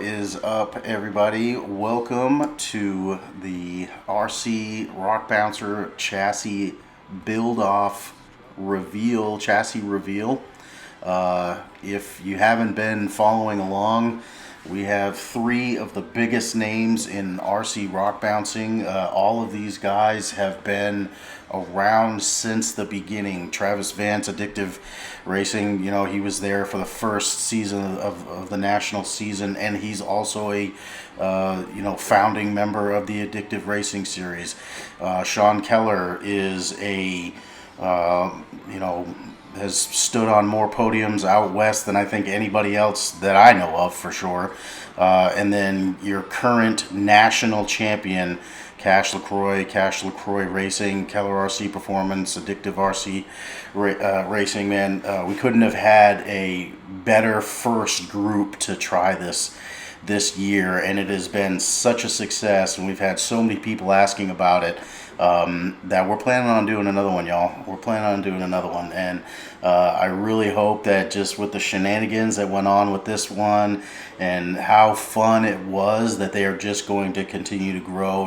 is up, everybody? Welcome to the RC Rock Bouncer chassis build-off reveal, chassis reveal. If you haven't been following along, we have three of the biggest names in RC rock bouncing. All of these guys have been around since the beginning. Travis Vance, Adiktiv Racing, he was there for the first season of the national season, and he's also a founding member of the Adiktiv Racing series. Sean Keller is has stood on more podiums out west than I think anybody else that I know of, for sure. And then your current national champion, LeCroy Racing, Keller RC Performance, Adiktiv RC Racing. Man, we couldn't have had a better first group to try this year, and it has been such a success, and we've had so many people asking about it, that we're planning on doing another one, y'all. We're planning on doing another one, and I really hope that just with the shenanigans that went on with this one and how fun it was, that they are just going to continue to grow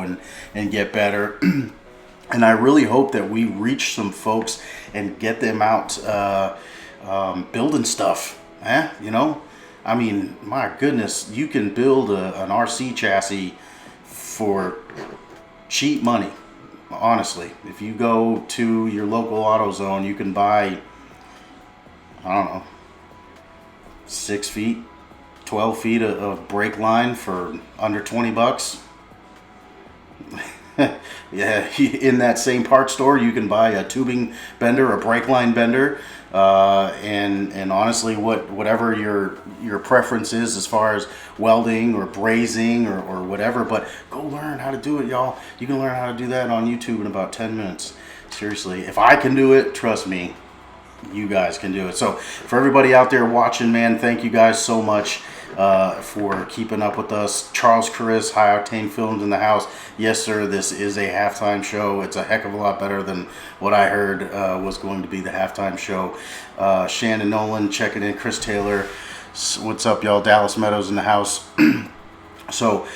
and get better. And I really hope that we reach some folks and get them out building stuff. I mean, my goodness, you can build an RC chassis for cheap money. Honestly, if you go to your local AutoZone, you can buy, 6 feet, 12 feet of brake line for under $20. Yeah, in that same part store, you can buy a tubing bender, a brake line bender, and honestly, whatever your preference is as far as welding or brazing or whatever, but go learn how to do it, y'all. You can learn how to do that on YouTube in about 10 minutes. Seriously, if I can do it, trust me, you guys can do it. So for everybody out there watching, man, thank you guys so much for keeping up with us. Charles Chris, High Octane Films in the house. Yes, sir, this is a halftime show. It's a heck of a lot better than what I heard was going to be the halftime show. Shannon Nolan checking in. Chris Taylor, what's up, y'all? Dallas Meadows in the house. So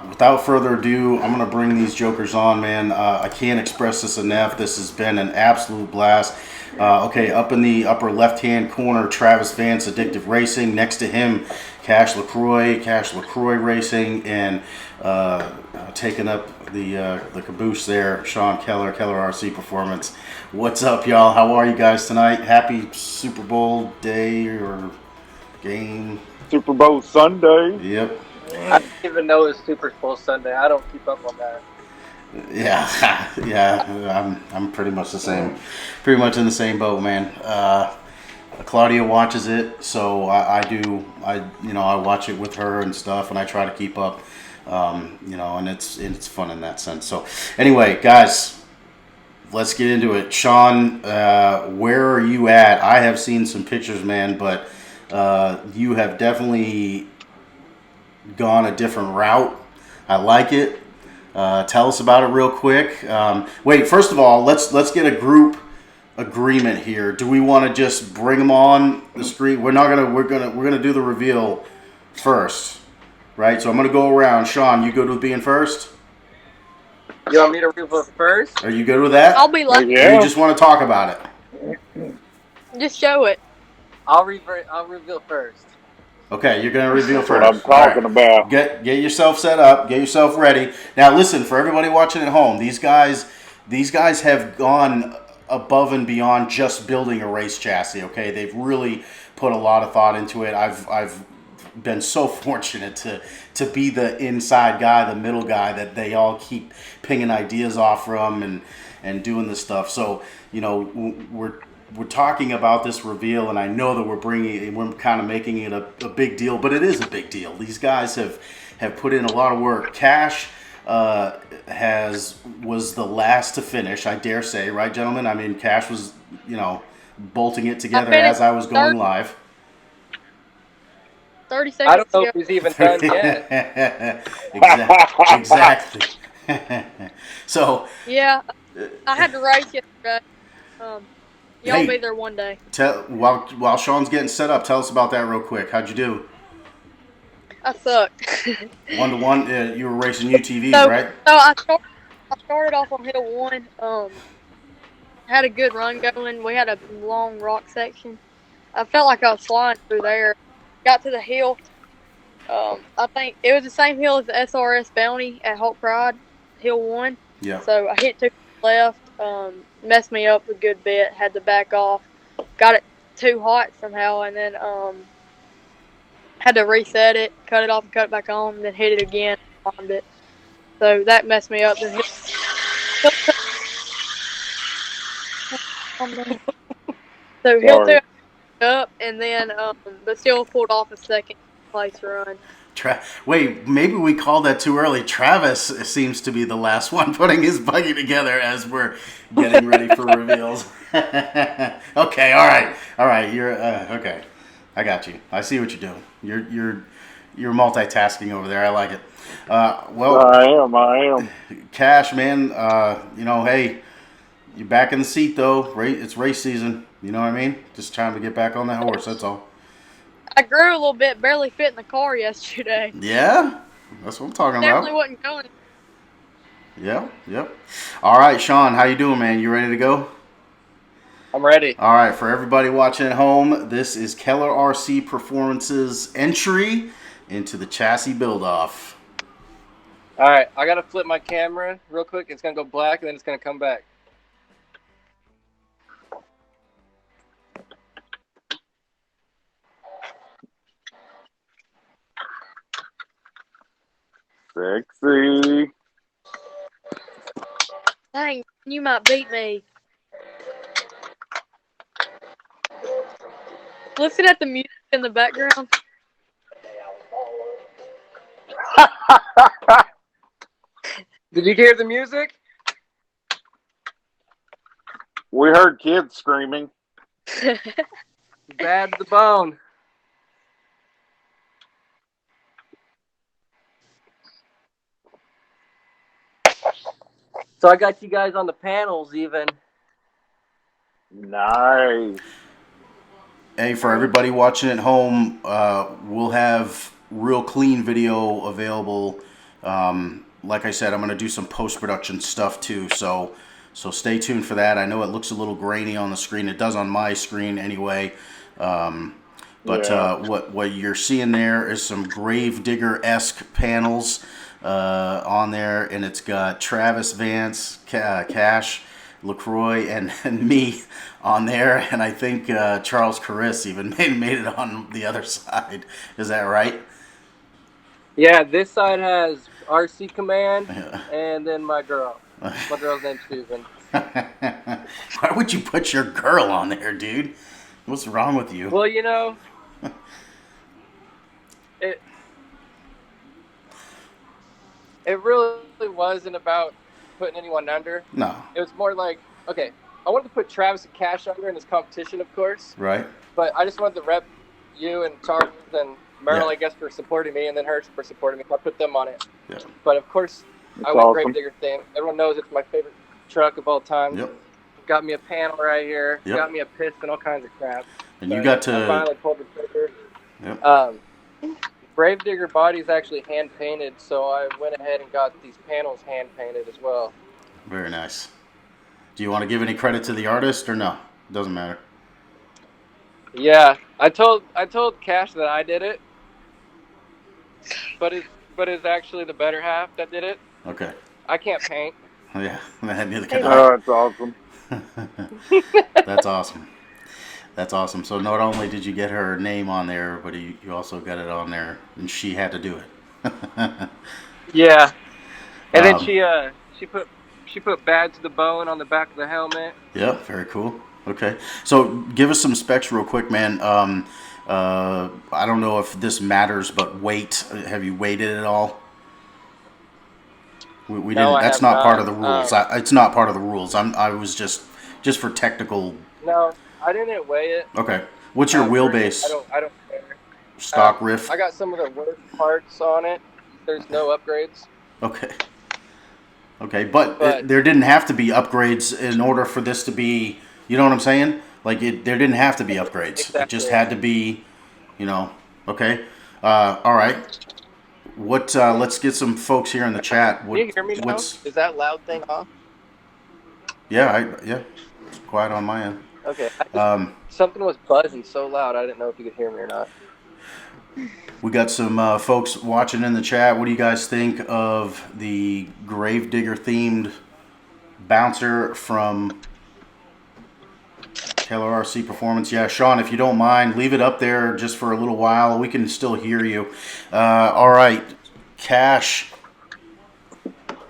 without further ado, I'm going to bring these jokers on, man. I can't express this enough. This has been an absolute blast. Okay, up in the upper left-hand corner, Travis Vance, Adiktiv Racing. Next to him, LeCroy Racing, and taking up the caboose there, Sean Keller RC Performance. What's up, y'all? How are you guys tonight? Happy Super Bowl day or game? Super Bowl Sunday. Yep. I didn't even know it was Super Bowl Sunday. I don't keep up on that. Yeah, I'm pretty much the same, pretty much in the same boat, man. Claudia watches it, so I watch it with her and stuff, and I try to keep up, and it's fun in that sense. So anyway, guys, let's get into it. Sean, where are you at? I have seen some pictures, man, but you have definitely gone a different route. I like it. Tell us about it real quick. Wait, first of all, let's get a group agreement here. Do we want to just bring them on the street? We're gonna do the reveal first, right? So I'm gonna go around. Sean, you good with being first? You want me to reveal first? Are you good with that? I'll be left. Yeah. Or you just want to talk about it? Just show it. I'll reveal first. Okay, you're gonna reveal That's first. what I'm talking about. Get yourself set up. Get yourself ready. Now, listen, for everybody watching at home, these guys have gone above and beyond just building a race chassis. Okay, they've really put a lot of thought into it. I've been so fortunate to be the inside guy, the middle guy that they all keep pinging ideas off from and doing this stuff. So we're talking about this reveal, and I know that we're kind of making it a big deal, but it is a big deal. These guys have put in a lot of work. Cash was the last to finish, I dare say, right, gentlemen? I mean, Cash was, bolting it together as I was going live. 30 seconds. I don't know if he's even done yet. Exactly. So. Yeah, I had to race yesterday. Y'all be there one day. While Sean's getting set up, tell us about that real quick. How'd you do? I sucked. 1-to-1. You were racing UTVs, so, right? I started off on hill one. Had a good run going. We had a long rock section. I felt like I was flying through there. Got to the hill. I think it was the same hill as the SRS Bounty at Hawk Pride, hill one. Yeah. So I hit 2 left. Messed me up a good bit. Had to back off. Got it too hot somehow, and then had to reset it, cut it off, and cut it back on, and then hit it again. Bombed it. So that messed me up. Then hill two Sorry. up, and then but still pulled off a second place run. Wait, maybe we called that too early. Travis seems to be the last one putting his buggy together as we're getting ready for reveals. Okay, all right. You're okay. I got you. I see what you're doing. You're multitasking over there. I like it. Well, I am. Cash, man. Hey, you're back in the seat though. It's race season. You know what I mean? Just time to get back on that horse. That's all. I grew a little bit, barely fit in the car yesterday. Yeah, that's what I'm talking Definitely about. wasn't going. Yep. All right, Sean, how you doing, man? You ready to go? I'm ready. All right, for everybody watching at home, this is Keller RC Performance's entry into the chassis build-off. All right, I gotta flip my camera real quick. It's gonna go black and then it's gonna come back. Sexy. Dang, you might beat me. Listen at the music in the background. Did you hear the music? We heard kids screaming. Bad to the bone. So I got you guys on the panels even. Nice. Hey, for everybody watching at home, we'll have real clean video available. Like I said, I'm going to do some post-production stuff too, so stay tuned for that. I know it looks a little grainy on the screen. It does on my screen anyway. But Yeah. what you're seeing there is some Gravedigger-esque panels on there, and it's got Travis Vance, Cash, LeCroy, and me on there, and I think Charles Carris even made it on the other side. Is that right? Yeah, this side has RC Command and then my girl. My girl's name's Susan. Why would you put your girl on there, dude? What's wrong with you? Well, you know, it really wasn't about putting anyone under. No. It was more like, okay, I wanted to put Travis and Cash under in this competition, of course. Right. But I just wanted to rep you and Charles and Merrill, Yeah. I guess, for supporting me, and then her for supporting me. So I put them on it. Yeah. But of course, I That's went awesome. Gravedigger thing. Everyone knows it's my favorite truck of all time. Yep. Got me a panel right here. Yep. Got me a piston, all kinds of crap. And you But got to. I finally pulled the trigger. Yep. Gravedigger body is actually hand painted, so I went ahead and got these panels hand painted as well. Very nice. Do you want to give any credit to the artist or no? Doesn't matter. Yeah, I told Cash that I did it, but it's actually the better half that did it. Okay. I can't paint. Yeah. Neither can I. Oh, that's awesome. That's awesome. That's awesome. So not only did you get her name on there, but you also got it on there, and she had to do it. Yeah, and then Um, she put bad to the bone on the back of the helmet. Yeah, very cool. Okay, so give us some specs real quick, man. I don't know if this matters, but weight. Have you weighed it at all? We No, didn't. I That's have not part of not. the rules. It's not part of the rules. I was just for technical. No, I didn't weigh it. Okay, what's your wheelbase? I don't care. Stock riff. I got some of the worst parts on it. There's no upgrades. Okay. Okay, but there didn't have to be upgrades in order for this to be. You know what I'm saying? Like there didn't have to be upgrades. Exactly. It just had to be. Okay. All right. What? Let's get some folks here in the chat. Can you hear me now? What's? Is that loud thing off? Yeah, it's quiet on my end. Okay. Something was buzzing so loud I didn't know if you could hear me or not. We got some folks watching in the chat. What do you guys think of the Gravedigger themed bouncer from Keller RC Performance? Yeah, Sean, if you don't mind, leave it up there just for a little while. We can still hear you. All right, Cash,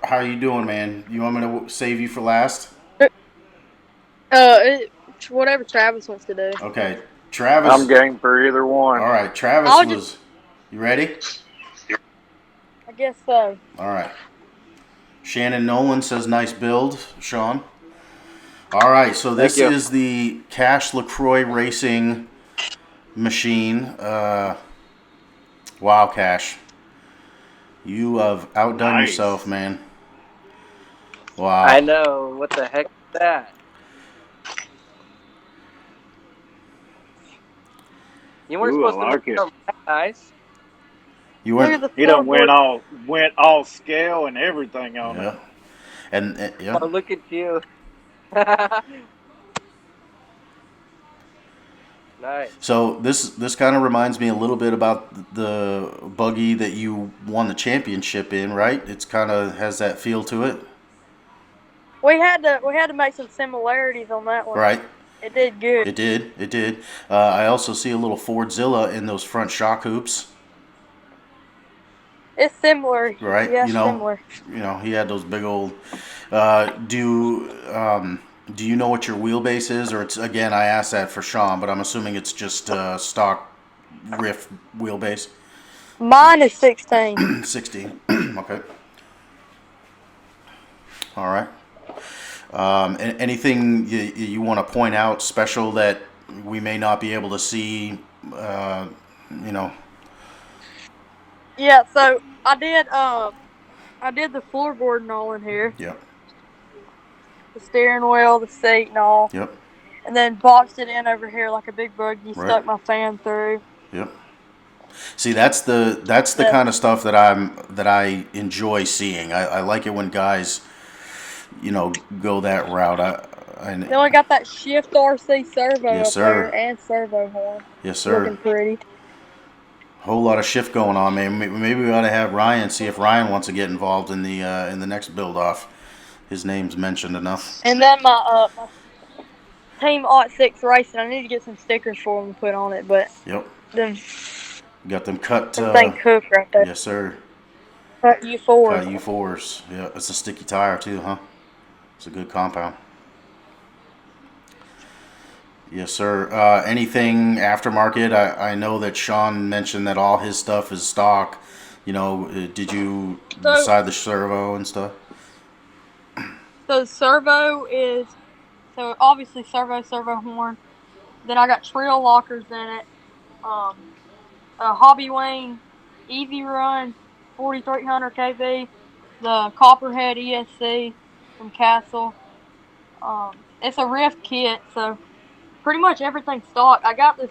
how you doing, man? You want me to save you for last? Whatever Travis wants to do. Okay, Travis. I'm game for either one. All right, Travis I'll was. You ready? I guess so. All right. Shannon Nolan says nice build, Sean. All right, so this Thank you. is the Cash LeCroy Racing machine. Wow, Cash. You have outdone Nice. yourself, man. Wow. I know. What the heck is that? You weren't Ooh, I supposed like to it. make something that nice. You Look weren't. at the He done floorboard. went all scale and everything on Yeah. it. And yeah. Oh, look at you. Nice. So this kind of reminds me a little bit about the buggy that you won the championship in, right? It's kind of has that feel to it, We had to make some similarities on that one. right? It did good. It did. It did. I also see a little Fordzilla in those front shock hoops, It's similar. right? Yeah, You know, similar. he had those big old. Do you know what your wheelbase is, or it's again? I asked that for Sean, but I'm assuming it's just stock riff wheelbase. Mine is 16. 16. Okay. All right. Anything you want to point out special that we may not be able to see? Yeah, so I did the floorboard and all in here. Yep. The steering wheel, the seat and all. Yep. And then boxed it in over here like a big buggy, Right. stuck my fan through. Yep. See, that's the Yeah. kind of stuff that I enjoy seeing. I like it when guys, go that route. Then we got that shift RC servo Yes, up sir. there and servo horn. Yes, sir. Looking pretty. Whole lot of shift going on, man. Maybe we ought to have Ryan see if Ryan wants to get involved in the next build off. His name's mentioned enough. And then my Team Ot 6 Racing, I need to get some stickers for them to put on it, but Yep. them Got them cut. thing cooked right there. Yes, sir. Cut U4. Cut U4s. Yeah, it's a sticky tire too, huh? It's a good compound. Yes, sir. Anything aftermarket? I know that Sean mentioned that all his stuff is stock. Did you decide the servo and stuff? So the servo is, so obviously servo horn. Then I got trail lockers in it. A Hobby Wing Easy Run 4300 kV. The Copperhead ESC from Castle. It's a rift kit, so pretty much everything's stock. I got this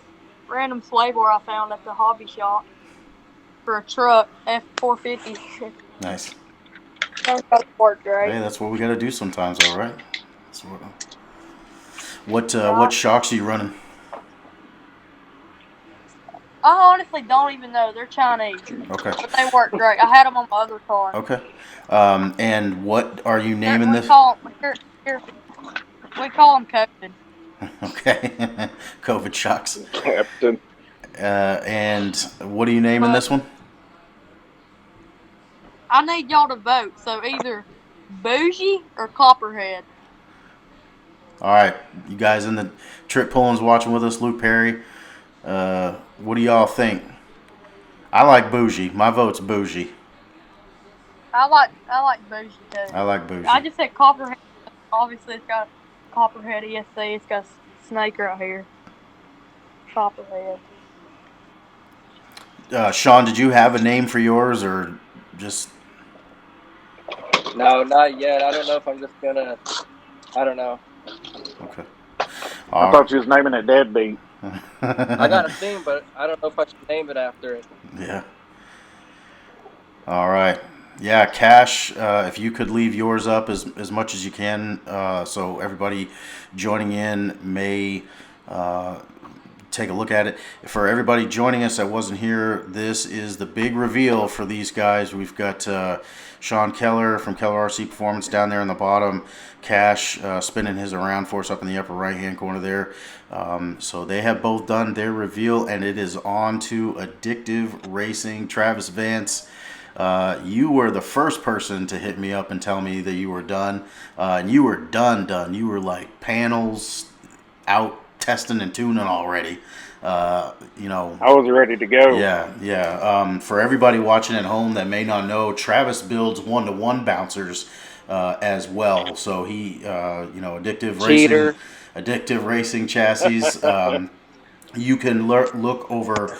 random sleigh bore I found at the hobby shop for a truck, F450. Nice. Don't work great. Hey, that's what we got to do sometimes, all right? That's what shocks are you running? I honestly don't even know. They're Chinese. Okay. But they work great. I had them on my other car. Okay. And what are you naming this? We call them COVID. Okay. COVID shocks. Captain. And what are you naming this one? I need y'all to vote. So either Bougie or Copperhead. All right. You guys in the Trip Pullins watching with us, Luke Perry. What do y'all think? I like Bougie. My vote's Bougie. I like Bougie too. I like Bougie. I just said Copperhead. Obviously, it's got Copperhead ESC. It's got a snake right here. Copperhead. Sean, did you have a name for yours or just... No, not yet. I don't know if I'm just gonna. I don't know. Okay. I thought you was naming it Deadbeat. I got a theme, but I don't know if I should name it after it. Yeah. All right. Yeah, Cash, if you could leave yours up as much as you can, so everybody joining in may take a look at it. For everybody joining us that wasn't here, this is the big reveal for these guys. We've got Sean Keller from Keller RC Performance down there in the bottom, Cash spinning his around for us up in the upper right-hand corner there. So they have both done their reveal, and it is on to Adiktiv Racing. Travis Vance, you were the first person to hit me up and tell me that you were done. And you were done. You were like panels out testing and tuning already. I was ready to go. Yeah. For everybody watching at home that may not know, Travis builds one-to-one bouncers as well. So he, Cheater. Adiktiv Racing chassis. You can look over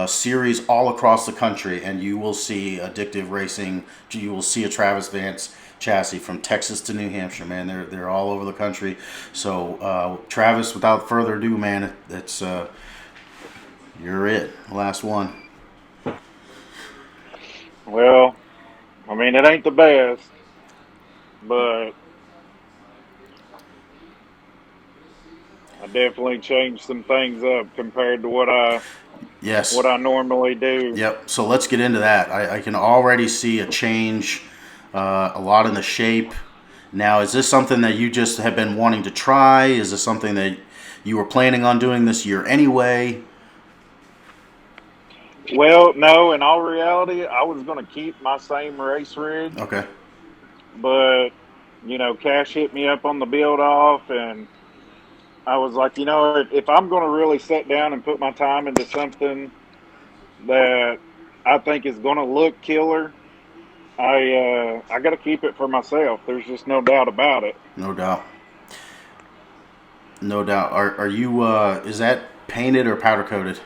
series all across the country, and you will see Adiktiv Racing. You will see a Travis Vance chassis from Texas to New Hampshire, man. They're all over the country. So Travis, without further ado, man, it's you're it. Last one. Well, I mean, it ain't the best, but I definitely changed some things up compared to what I normally do. Yep. So let's get into that. I can already see a change, a lot in the shape. Now, is this something that you just have been wanting to try? Is this something that you were planning on doing this year anyway? Well, no, in all reality, I was going to keep my same race rig. Okay. But, Cash hit me up on the build off, and I was like, if I'm going to really sit down and put my time into something that I think is going to look killer, I got to keep it for myself. There's just no doubt about it. No doubt. Are you? Is that painted or powder coated?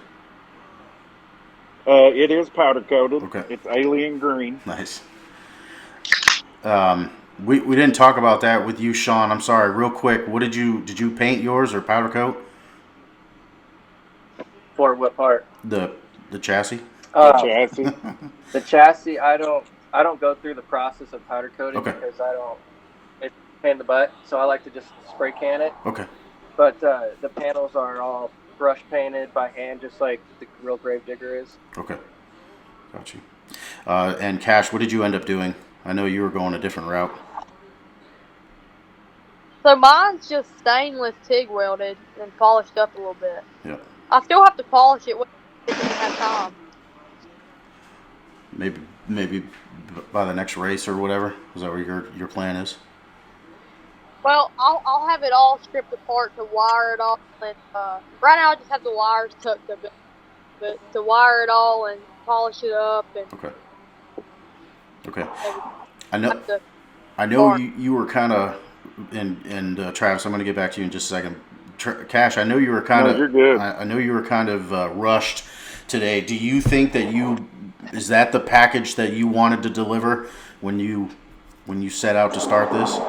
It is powder coated. Okay. It's alien green. Nice. We didn't talk about that with you, Sean. I'm sorry. Real quick, what did you paint yours or powder coat? For what part? The chassis. The chassis. The chassis. I don't go through the process of powder coating because it's a pain in the butt. So I like to just spray can it. Okay. But the panels are all brush painted by hand, just like the real Gravedigger is. Okay. Got you. And Cash, what did you end up doing? I know you were going a different route. So mine's just stainless TIG welded and polished up a little bit. Yeah. I still have to polish it when I have time. Maybe by the next race or whatever. Is that what your plan is? Well, I'll have it all stripped apart to wire it all. And right now I just have the wires tucked up, but to wire it all and polish it up and. Okay. I know you were kind of, and Travis, I'm going to get back to you in just a second. Cash, I know you were kind of. You're good. I know you were kind of rushed today. Do you think that is that the package that you wanted to deliver when you set out to start this?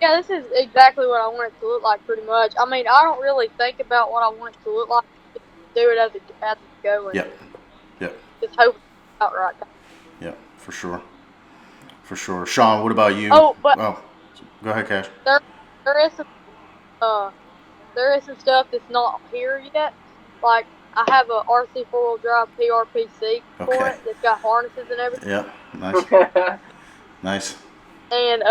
Yeah, this is exactly what I want it to look like, pretty much. I mean, I don't really think about what I want it to look like. Just do it as it goes. Yep. Just hope it's out right. Yeah, for sure. Sean, what about you? Oh, but go ahead, Cash. There is some stuff that's not here yet. Like I have a RC 4-wheel drive PRPC for it that's got harnesses and everything. Yeah, nice. Nice. And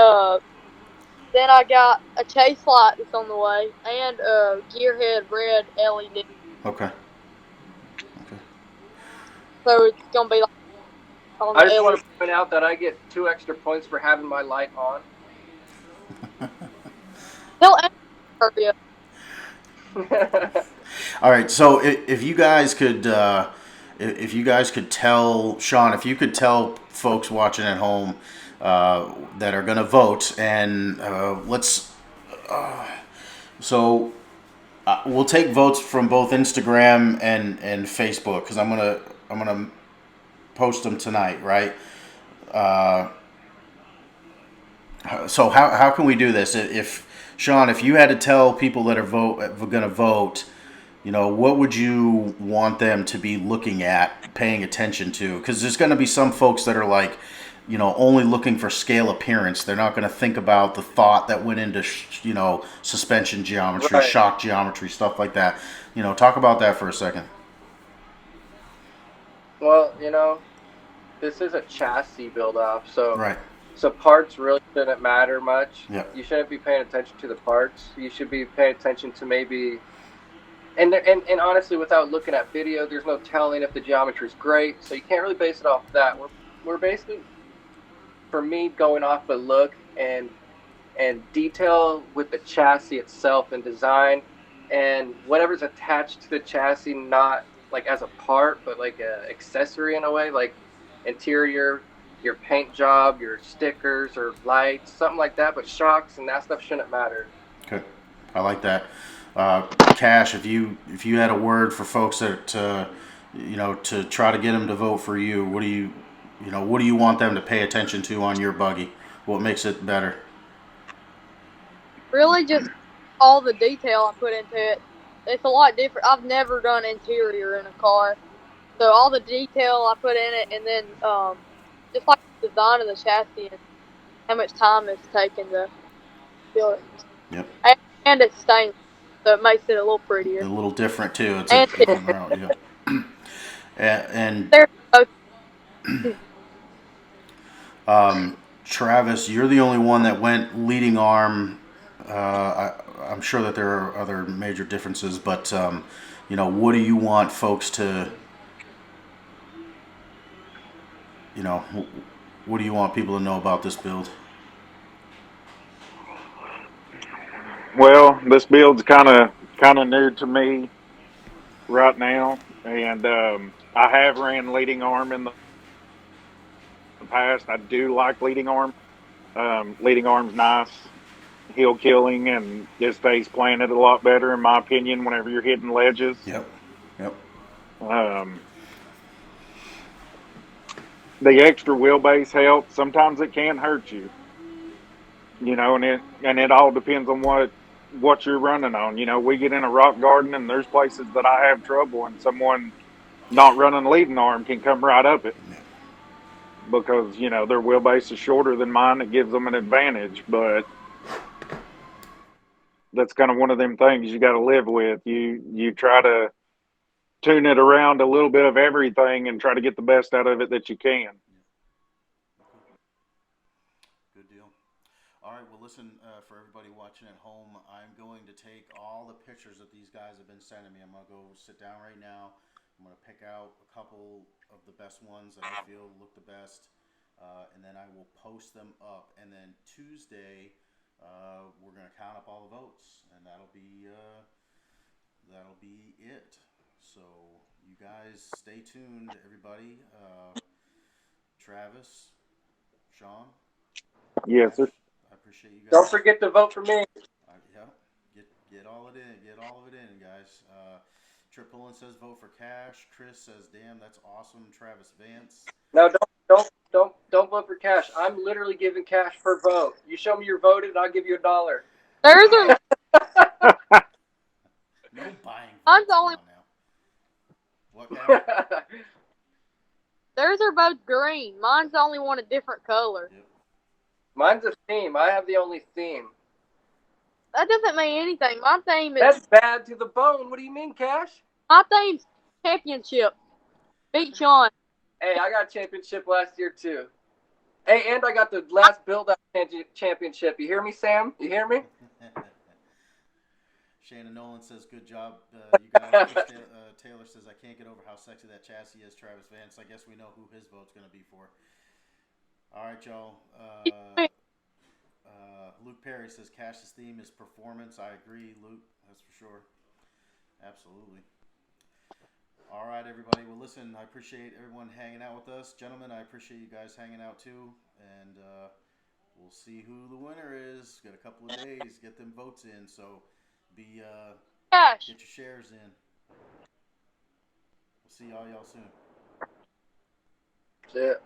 then I got a chase light that's on the way and a gearhead red LED. Okay. So it's gonna be like. I just want to point out that I get 2 extra points for having my light on. He'll hurry up. All right. So if you guys could tell Sean, if you could tell folks watching at home that are going to vote, and we'll take votes from both Instagram and Facebook because I'm gonna post them tonight, right? So how can we do this? If Sean, if you had to tell people that are going to vote, what would you want them to be looking at, paying attention to? Because there's going to be some folks that are like, only looking for scale appearance. They're not going to think about the thought that went into, suspension geometry, Right. shock geometry, stuff like that. Talk about that for a second. Well, this is a chassis build off, so Right. parts really shouldn't matter much. Yep. You shouldn't be paying attention to the parts. You should be paying attention to maybe and honestly, without looking at video, there's no telling if the geometry is great. So you can't really base it off that. We're basically, for me, going off the look and detail with the chassis itself and design and whatever's attached to the chassis, not like as a part, but like an accessory in a way, like interior, your paint job, your stickers or lights, something like that. But shocks and that stuff shouldn't matter. Okay, I like that. Cash, if you had a word for folks that to try to get them to vote for you, what do you want them to pay attention to on your buggy? What makes it better? Really, just all the detail I put into it. It's a lot different. I've never done interior in a car, so all the detail I put in it, and then just like the design of the chassis and how much time it's taken to build it. Yep. And it's stainless, so it makes it a little prettier. A little different too. It's And a different route. Yeah. And they're Travis, you're the only one that went leading arm. I'm sure that there are other major differences, but what do you want folks to, what do you want people to know about this build? Well, this build's kind of new to me right now, and I have ran leading arm in the past. I do like leading arm. Leading arm's nice, heel killing, and it stays planted a lot better, in my opinion, whenever you're hitting ledges. Yep. Yep. Um, the extra wheelbase helps. Sometimes it can hurt you, and it all depends on what you're running on. We get in a rock garden, and there's places that I have trouble, and someone not running leading arm can come right up it because their wheelbase is shorter than mine. It gives them an advantage, but that's kind of one of them things you got to live with. You try to tune it around a little bit of everything and try to get the best out of it that you can. Good deal. All right. Well, listen, for everybody watching at home, I'm going to take all the pictures that these guys have been sending me. I'm going to go sit down right now. I'm going to pick out a couple of the best ones that I feel look the best, and then I will post them up. And then Tuesday, we're going to count up all the votes, and that'll be it. So you guys stay tuned, everybody. Travis, Sean, Yes, sir. I appreciate you guys. Don't forget to vote for me. Yeah, get all it in. Get all of it in, guys. Trip Pullen says vote for Cash. Chris says, "Damn, that's awesome." Travis Vance. No, don't vote for Cash. I'm literally giving cash per vote. You show me you're voted, I'll give you $1. there's a No buying. Mine's only. Come on now. What, Cash? Theirs are both green. Mine's the only one a different color. Yep. Mine's a theme. I have the only theme. That doesn't mean anything. My theme is. That's bad to the bone. What do you mean, Cash? My theme's championship. Beat Sean. Hey, I got a championship last year, too. Hey, and I got the last build-out championship. You hear me, Sam? You hear me? Shannon Nolan says, "Good job, you guys." Taylor says, "I can't get over how sexy that chassis is." Travis Vance, I guess we know who his vote's going to be for. All right, y'all. Luke Perry says, "Cash's theme is performance." I agree, Luke. That's for sure. Absolutely. All right, everybody. Well, listen, I appreciate everyone hanging out with us. Gentlemen, I appreciate you guys hanging out too. And we'll see who the winner is. Got a couple of days. Get them votes in. So Cash. get your shares in. We'll see y'all soon. That's it.